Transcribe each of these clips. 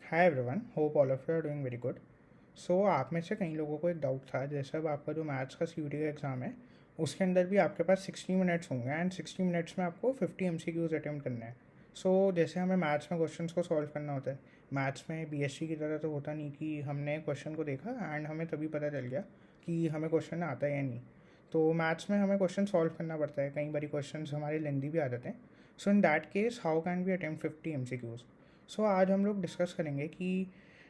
Hi everyone, hope all of you are doing very good. So आप में से कई लोगों को एक डाउट था, जैसे अब आपका जो मैथ्स का सीयूटी का एग्ज़ाम है उसके अंदर भी आपके पास 60 मिनट्स होंगे एंड 60 मिनट्स में आपको 50 एमसीक्यूज अटेम्प्ट करना है। सो जैसे हमें मैथ्स में क्वेश्चंस को सॉल्व करना होता है, मैथ्स में बीएससी की तरह तो होता नहीं कि हमने क्वेश्चन को देखा एंड हमें तभी पता चल गया कि हमें क्वेश्चन आता है या नहीं। तो मैथ्स में हमें क्वेश्चन सॉल्व करना पड़ता है, कई बार क्वेश्चन हमारे लेंदी भी आ जाते हैं। So in that case how can we attempt 50 MCQs. So आज हम लोग डिस्कस करेंगे कि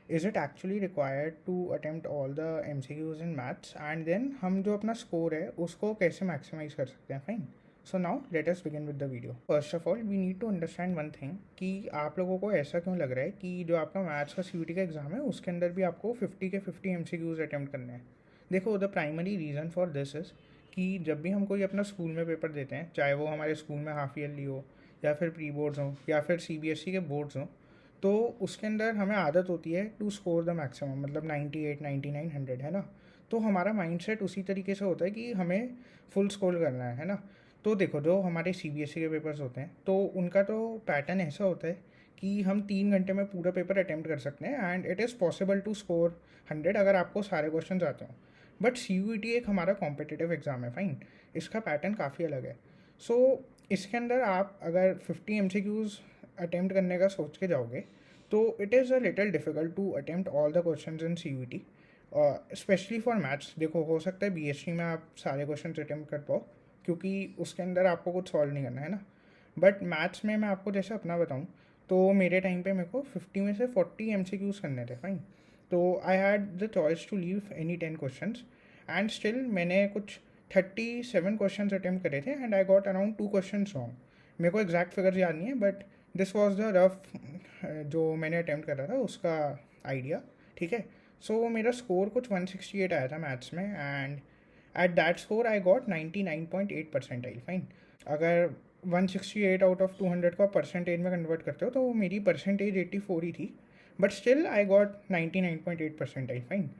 is it actually required to attempt all the M C Qs in maths and then हम जो अपना स्कोर है उसको कैसे मैक्सिमाइज कर सकते हैं। Fine. So now let us begin with the video. First of all we need to understand one thing कि आप लोगों को ऐसा क्यों लग रहा है कि जो आपका मैथ्स का सी का एग्ज़ाम है उसके अंदर भी आपको 50 के 50 एम सी क्यूज़ अटैम्प्ट करने हैं। देखो, the primary reason for this is कि जब भी हम कोई अपना स्कूल में पेपर देते हैं, चाहे वो हमारे स्कूल में हाफ ईयरली हो या फिर प्री बोर्ड्स हों या फिर सीबीएसई के बोर्ड्स हों, तो उसके अंदर हमें आदत होती है टू स्कोर द मैक्सिमम, मतलब 98 99 100, है ना। तो हमारा माइंडसेट उसी तरीके से होता है कि हमें फुल स्कोर करना है ना। तो देखो, जो हमारे सीबीएसई के पेपर्स होते हैं तो उनका तो पैटर्न ऐसा होता है कि हम 3 घंटे में पूरा पेपर अटैम्प्ट कर सकते हैं and it is possible to score 100 अगर आपको सारे क्वेश्चन आते हों। बट सी एक हमारा कॉम्पिटिटिव एग्ज़ाम है, फाइन। इसका पैटर्न काफ़ी अलग है। सो इसके अंदर आप अगर 50 एम अटैम्प्ट करने का सोच के जाओगे तो it is a little difficult to attempt all the questions in especially for maths. देखो, हो सकता है बीएससी में आप सारे क्वेश्चन अटेम्प्ट कर पाओ क्योंकि उसके अंदर आपको कुछ सॉल्व नहीं करना है ना। बट मैथ्स में मैं आपको जैसे अपना बताऊँ तो मेरे टाइम पे मेरे को 50 में से 40 एम करने थे, फाइन। तो I had the choice to leave any 10 question and still मैंने कुछ 37 क्वेश्चन अटेम्प्ट करे थे and I got around 2 question wrong. मेरे को एग्जैक्ट फिगर्स याद नहीं है but this was the rough जो मैंने अटैम्प्ट करा था उसका आइडिया, ठीक है। सो मेरा स्कोर कुछ 168 आया था मैथ्स में and at that score I got 99.8 percentile, fine. अगर 168 आउट ऑफ 200 को आप परसेंटेज में कन्वर्ट करते हो तो मेरी परसेंटेज 84 ही थी, but still I got 99.8 percentile, fine.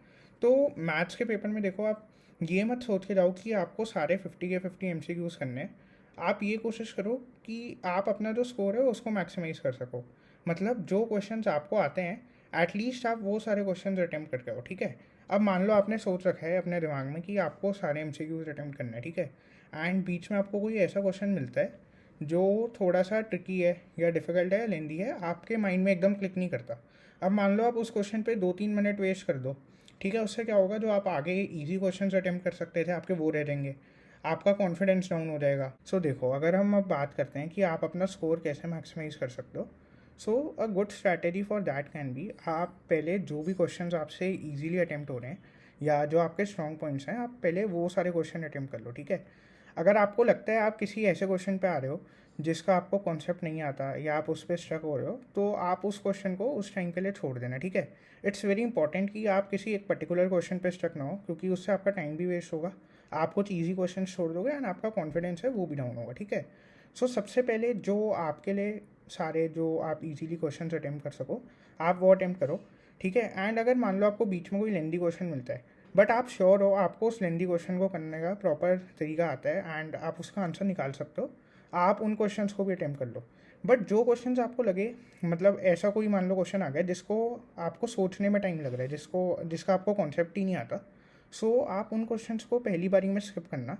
तो मैथ्स के पेपर में देखो, आप ये मत सोच के जाओ कि आपको सारे 50 के 50 एम करने हैं। आप ये कोशिश करो कि आप अपना जो स्कोर है उसको मैक्सिमाइज़ कर सको। मतलब जो क्वेश्चंस आपको आते हैं एटलीस्ट आप वो सारे क्वेश्चंस अटैम्प्ट करके आओ, ठीक है। अब मान लो आपने सोच रखा है अपने दिमाग में कि आपको सारे एम अटैम्प्ट करने हैं, ठीक है। एंड बीच में आपको कोई ऐसा क्वेश्चन मिलता है जो थोड़ा सा ट्रिकी है या डिफ़िकल्ट है या लेंदी है, आपके माइंड में एकदम क्लिक नहीं करता। अब मान लो आप उस क्वेश्चन पे 2-3 मिनट वेस्ट कर दो, ठीक है। उससे क्या होगा, जो आप आगे इजी क्वेश्चंस अटैम्प्ट कर सकते थे आपके वो रह जाएंगे, आपका कॉन्फिडेंस डाउन हो जाएगा। सो देखो, अगर हम अब बात करते हैं कि आप अपना स्कोर कैसे मैक्सिमाइज कर सकते हो, so a good strategy for that can be, आप पहले जो भी क्वेश्चंस आपसे इजीली अटैम्प्ट हो रहे हैं या जो आपके स्ट्रॉन्ग पॉइंट्स हैं, आप पहले वो सारे क्वेश्चन अटैम्प्ट कर लो, ठीक है। अगर आपको लगता है आप किसी ऐसे क्वेश्चन पे आ रहे हो जिसका आपको कॉन्सेप्ट नहीं आता या आप उस पर स्ट्रक हो रहे हो, तो आप उस क्वेश्चन को उस टाइम के लिए छोड़ देना, ठीक है। इट्स वेरी इंपॉर्टेंट कि आप किसी एक पर्टिकुलर क्वेश्चन पे स्ट्रक ना हो, क्योंकि उससे आपका टाइम भी वेस्ट होगा, आप कुछ ईजी क्वेश्चन छोड़ दोगे एंड आपका कॉन्फिडेंस है वो भी डाउन होगा, ठीक है। सो सबसे पहले जो आपके लिए सारे जो आप इजीली क्वेश्चन अटैम्प्ट कर सको आप वो अटैम्प्ट करो, ठीक है। एंड अगर मान लो आपको बीच में कोई लेंदी क्वेश्चन मिलता है बट आप श्योर हो आपको उस लेंदी क्वेश्चन को करने का प्रॉपर तरीका आता है एंड आप उसका आंसर निकाल सकते हो, आप उन क्वेश्चंस को भी अटैम्प्ट कर लो। बट जो क्वेश्चंस आपको लगे, मतलब ऐसा कोई मान लो क्वेश्चन आ गया जिसको आपको सोचने में टाइम लग रहा है, जिसका आपको कॉन्सेप्ट ही नहीं आता, सो आप उन क्वेश्चंस को पहली बारी में स्किप करना।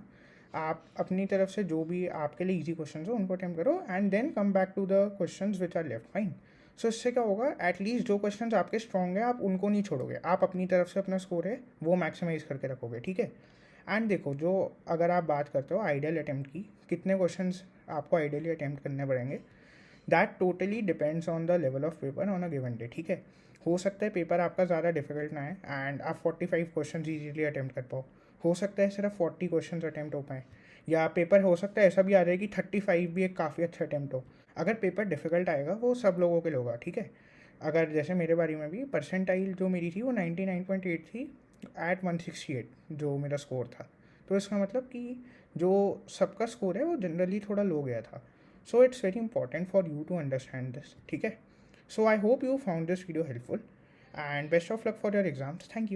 आप अपनी तरफ से जो भी आपके लिए इजी क्वेश्चन हो उनको अटैम्प्ट करो and then come back to the question which are left, fine. So इससे क्या होगा, एटलीस्ट जो क्वेश्चंस आपके स्ट्रॉन्ग है आप उनको नहीं छोड़ोगे, आप अपनी तरफ से अपना स्कोर है वो मैक्सिमाइज करके रखोगे, ठीक है। एंड देखो, जो अगर आप बात करते हो आइडियल अटैम्प्ट की, कितने क्वेश्चंस आपको आइडियली अटैम्प्ट करने पड़ेंगे, that totally depends on the level of paper on a given day, ठीक है। हो सकता है पेपर आपका ज़्यादा डिफिकल्ट ना है एंड आप 45 क्वेश्चन ईजीली अटैम्प्ट कर पाओ, हो सकता है सिर्फ 40 क्वेश्चन अटैम्प्ट हो पाए, या पेपर हो सकता है ऐसा भी आ जाए कि 35 भी एक काफ़ी अच्छा अटैम्प्ट हो। अगर पेपर डिफिकल्ट आएगा वो सब लोगों के लिए होगा, ठीक है। अगर जैसे मेरे बारे में भी परसेंटाइल जो मेरी थी वो 99.8 थी एट 168 जो मेरा स्कोर था, तो इसका मतलब कि जो सबका स्कोर है वो जनरली थोड़ा लो गया था। So it's very important for you to understand this, ठीक है। So I hope you found this video helpful and best of luck for your exams. Thank you.